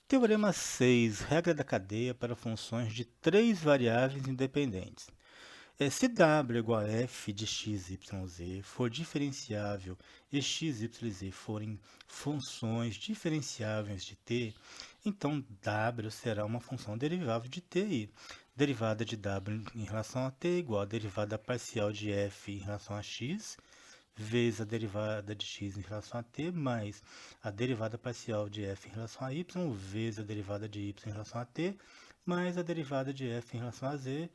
Teorema 6, regra da cadeia para funções de três variáveis independentes. Se W igual a f de x, y, z for diferenciável e x, y, z forem funções diferenciáveis de t, então W será uma função derivável de t e derivada de W em relação a t igual a derivada parcial de f em relação a x vezes a derivada de x em relação a t, mais a derivada parcial de f em relação a y, vezes a derivada de y em relação a t, mais a derivada de f em relação a z,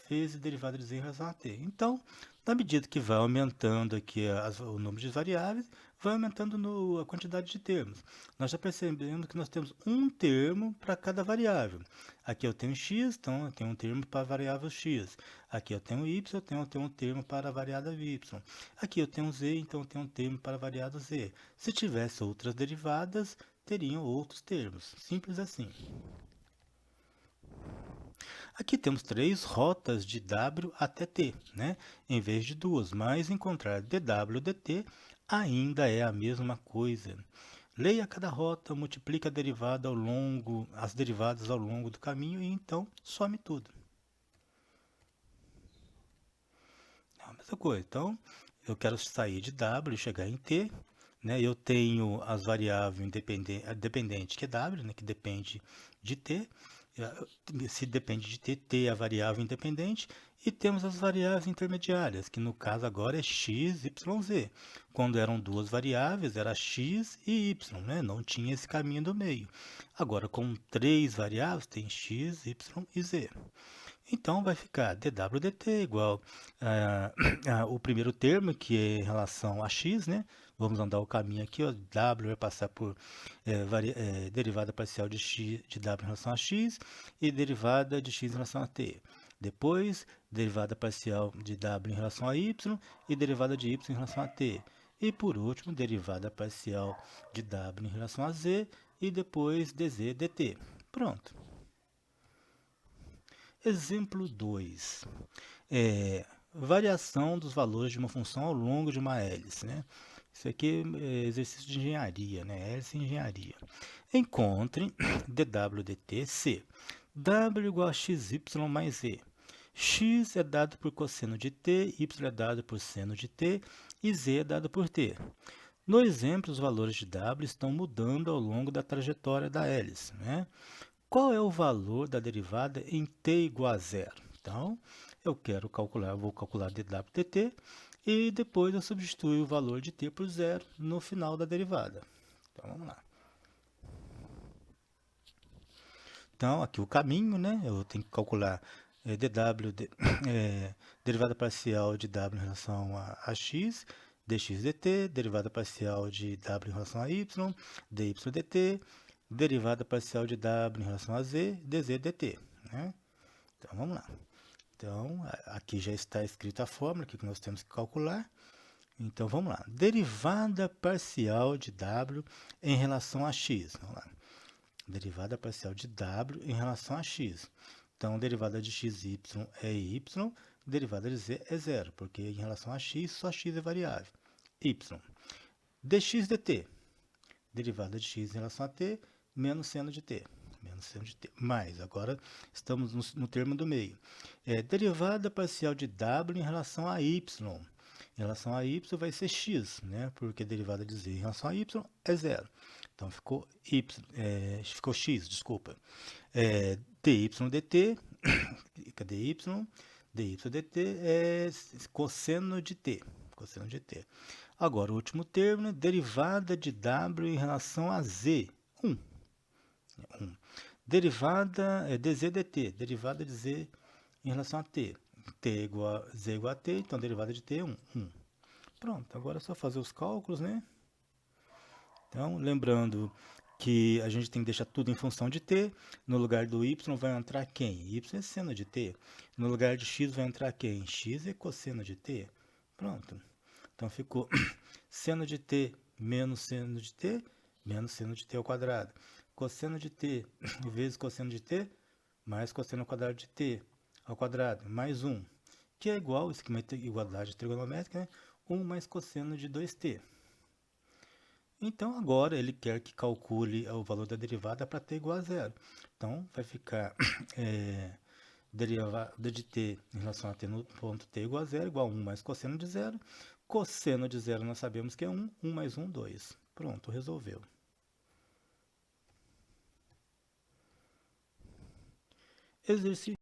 vezes a derivada de z em relação a t. Então, na medida que vai aumentando aqui o número de variáveis, vai aumentando a quantidade de termos. Nós já percebemos que nós temos um termo para cada variável. Aqui eu tenho x, então eu tenho um termo para a variável x. Aqui eu tenho y, então eu tenho um termo para a variável y. Aqui eu tenho z, então eu tenho um termo para a variável z. Se tivesse outras derivadas, teriam outros termos. Simples assim. Aqui temos três rotas de W até T, né? Em vez de duas, mas encontrar dW dt ainda é a mesma coisa. Leia cada rota, multiplique a derivada as derivadas ao longo do caminho e então some tudo. É a mesma coisa. Então, eu quero sair de W e chegar em T, né? Eu tenho as variáveis dependente que é W, né? Que depende de T. Se depende de T, T é a variável independente. E temos as variáveis intermediárias, que no caso agora é x, y, z. Quando eram duas variáveis, era x e y, né? Não tinha esse caminho do meio. Agora, com três variáveis, tem x, y e z. Então, vai ficar dw dt igual o primeiro termo, que é em relação a x, né? Vamos andar o caminho aqui, ó. W vai passar por derivada parcial de w em relação a x e derivada de x em relação a t. Depois, derivada parcial de w em relação a y e derivada de y em relação a t. E por último, derivada parcial de w em relação a z e depois dz dt. Pronto. Exemplo 2. Variação dos valores de uma função ao longo de uma hélice, né? Isso aqui é exercício de engenharia, né? Hélice e engenharia. Encontre dw dt c. W igual a xy mais z. X é dado por cosseno de t, y é dado por seno de t e z é dado por t. No exemplo, os valores de W estão mudando ao longo da trajetória da hélice, né? Qual é o valor da derivada em t igual a zero? Então, vou calcular dw dt e depois eu substituo o valor de t por zero no final da derivada. Então, vamos lá. Então, aqui o caminho, né? Eu tenho que calcular derivada parcial de w em relação a x, dx dt, derivada parcial de w em relação a y, dy dt, derivada parcial de w em relação a z, dz dt. Né? Então, vamos lá. Então, aqui já está escrita a fórmula que nós temos que calcular. Então, vamos lá. Derivada parcial de w em relação a x. Vamos lá. Derivada parcial de w em relação a x. Então, derivada de xy é y, derivada de z é zero, porque em relação a x, só x é variável. Y. Dx dt. Derivada de x em relação a t, menos seno de t. Menos seno de t. Mais, agora estamos no termo do meio. Derivada parcial de w em relação a y. Em relação a y vai ser x, né? Porque a derivada de z em relação a y é zero. Então ficou ficou x, desculpa. Dy dt, cadê y? Dy dt é cosseno de t. Cosseno de t. Agora, o último termo, né? Derivada de w em relação a z. 1. Derivada dz dt. Derivada de z em relação a t. Z igual a t, então derivada de t é 1. Pronto, agora é só fazer os cálculos, né? Então, lembrando que a gente tem que deixar tudo em função de t. No lugar do y vai entrar quem? Y é seno de t. No lugar de x vai entrar quem? X é cosseno de t. Pronto. Então, ficou seno de t menos seno de t, menos seno de t ao quadrado. Cosseno de t vezes cosseno de t, mais cosseno ao quadrado de t ao quadrado, mais 1, que é igual, esquema de igualdade trigonométrica, né? 1 mais cosseno de 2t. Então, agora ele quer que calcule o valor da derivada para t igual a zero. Então, vai ficar derivada de t em relação a t no ponto t igual a zero, igual a 1 mais cosseno de zero. Cosseno de zero nós sabemos que é 1, 1 mais 1, 2. Pronto, resolveu. Exercício